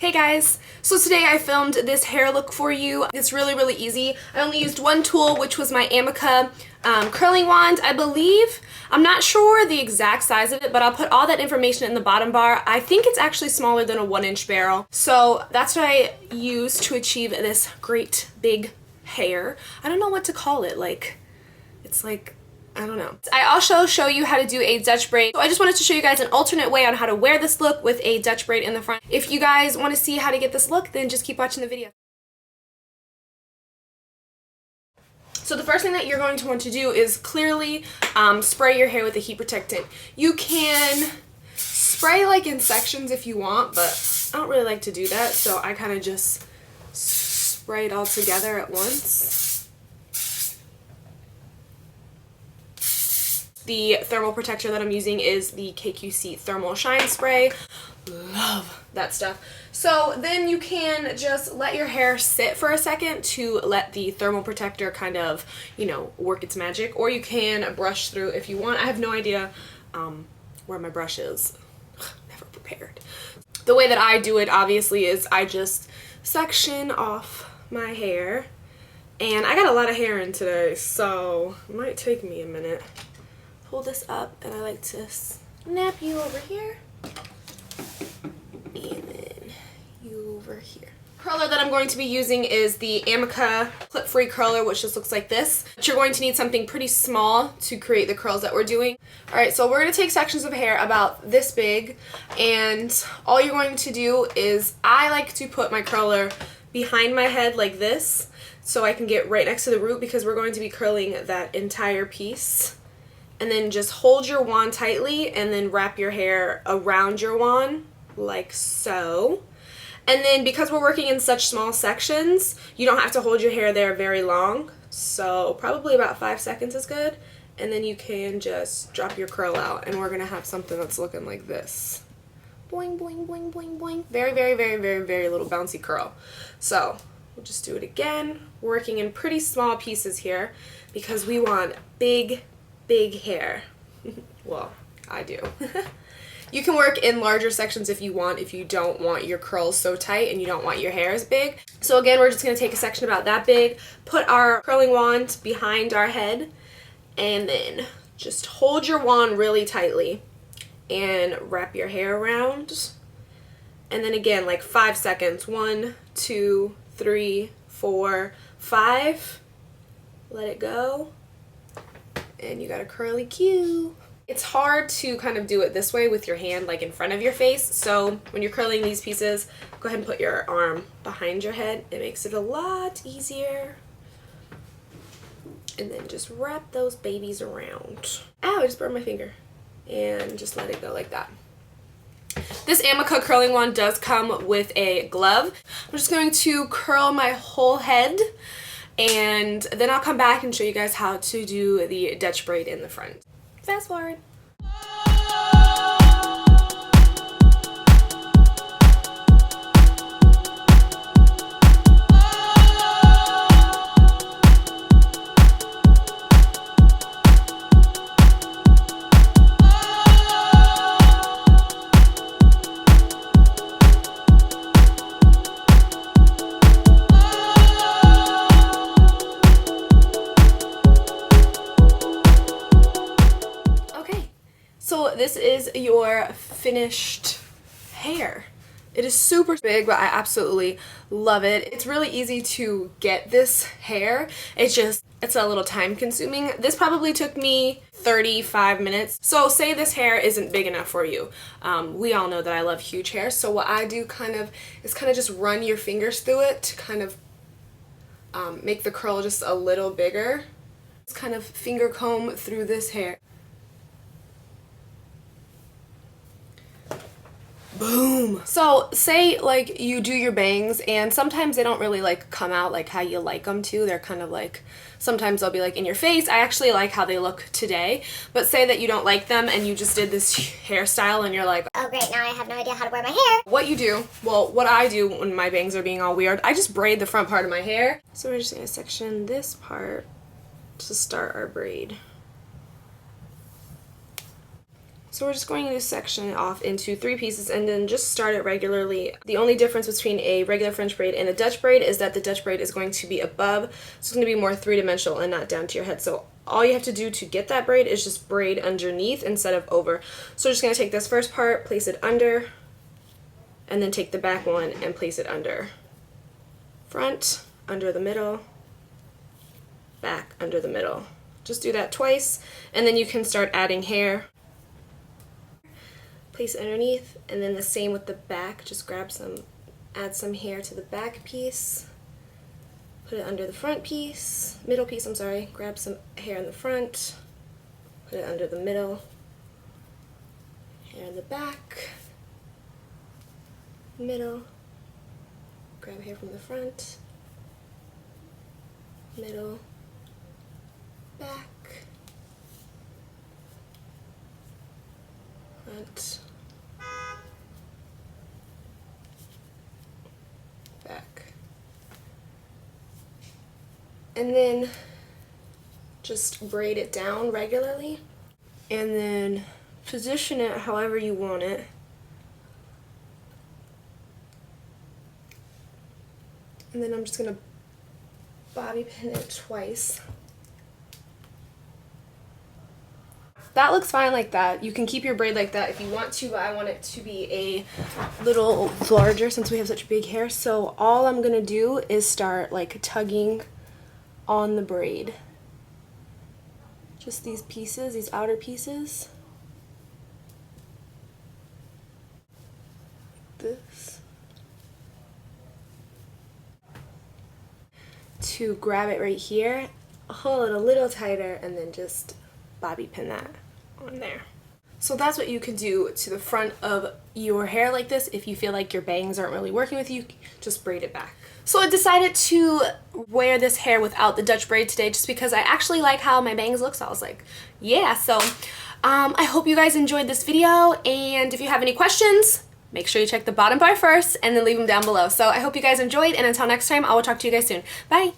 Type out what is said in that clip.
Hey guys! So today I filmed this hair look for you. It's really easy. I only used one tool, which was my Amika curling wand, I believe. I'm not sure the exact size of it, but I'll put all that information in the bottom bar. I think it's actually smaller than a 1-inch barrel. So that's what I used to achieve this great big hair. I don't know what to call it. It's like, I don't know. I also show you how to do a Dutch braid. So I just wanted to show you guys an alternate way on how to wear this look with a Dutch braid in the front. If you guys want to see how to get this look, then just keep watching the video. So the first thing that you're going to want to do is clearly spray your hair with a heat protectant. You can spray like in sections if you want, but I don't really like to do that, so I kind of just spray it all together at once. The thermal protector that I'm using is the KQC Thermal Shine Spray. Love that stuff. So then you can just let your hair sit for a second to let the thermal protector kind of, you know, work its magic. Or you can brush through if you want. I have no idea where my brush is. Never prepared. The way that I do it, obviously, is I just section off my hair. And I got a lot of hair in today, so it might take me a minute. Hold this up, and I like to snap you over here, and then you over here. Curler that I'm going to be using is the Amika clip-free curler, which just looks like this. But you're going to need something pretty small to create the curls that we're doing. Alright, so we're going to take sections of hair about this big, and all you're going to do is, I like to put my curler behind my head like this, so I can get right next to the root, because we're going to be curling that entire piece. And then just hold your wand tightly and then wrap your hair around your wand like so. And then because we're working in such small sections, you don't have to hold your hair there very long. So probably about 5 seconds is good. And then you can just drop your curl out, and we're going to have something that's looking like this. Boing, boing, boing, boing, boing. Very little bouncy curl. So we'll just do it again. We're working in pretty small pieces here because we want big hair. Well, I do. You can work in larger sections if you want, if you don't want your curls so tight and you don't want your hair as big. So again, we're just going to take a section about that big, put our curling wand behind our head, and then just hold your wand really tightly and wrap your hair around. And then again, like 5 seconds. 1, 2, 3, 4, 5. Let it go. And you got a curly Q. It's hard to kind of do it this way with your hand like in front of your face, so when you're curling these pieces, go ahead and put your arm behind your head. It makes it a lot easier. And then just wrap those babies around. Ow, I just burned my finger. And just let it go like that. This Amika curling wand does come with a glove. I'm just going to curl my whole head, and then I'll come back and show you guys how to do the Dutch braid in the front. Fast forward. So this is your finished hair. It is super big, but I absolutely love it. It's really easy to get this hair. It's a little time consuming. This probably took me 35 minutes. So say this hair isn't big enough for you. We all know that I love huge hair. So what I do is just run your fingers through it to kind of make the curl just a little bigger. Just kind of finger comb through this hair. Boom! So say like you do your bangs, and sometimes they don't really like come out like how you like them to. They're kind of like, sometimes they'll be like in your face. I actually like how they look today, but say that you don't like them and you just did this hairstyle and you're like, oh great, now I have no idea how to wear my hair. What you do, well, what I do when my bangs are being all weird, I just braid the front part of my hair. So we're just gonna section this part to start our braid. So we're just going to section it off into 3 pieces and then just start it regularly. The only difference between a regular French braid and a Dutch braid is that the Dutch braid is going to be above, so it's going to be more 3-dimensional and not down to your head. So all you have to do to get that braid is just braid underneath instead of over. So we're just going to take this first part, place it under, and then take the back one and place it under. Front, under the middle, back, under the middle. Just do that twice, and then you can start adding hair. Place it underneath, and then the same with the back. Just grab some, add some hair to the back piece, put it under the front piece, middle piece, I'm sorry. Grab some hair in the front, put it under the middle, hair in the back, middle, grab hair from the front, middle, back, front, back, and then just braid it down regularly and then position it however you want it. And then I'm just going to bobby pin it twice. That looks fine like that. You can keep your braid like that if you want to, but I want it to be a little larger since we have such big hair. So all I'm gonna do is start like tugging on the braid. Just these pieces, these outer pieces. This. To grab it right here, hold it a little tighter, and then just bobby pin that on there. So that's what you could do to the front of your hair like this. If you feel like your bangs aren't really working with you, just braid it back. So I decided to wear this hair without the Dutch braid today just because I actually like how my bangs look, so I was like, yeah. So I hope you guys enjoyed this video, and if you have any questions, make sure you check the bottom bar first and then leave them down below. So I hope you guys enjoyed, and until next time, I will talk to you guys soon. Bye!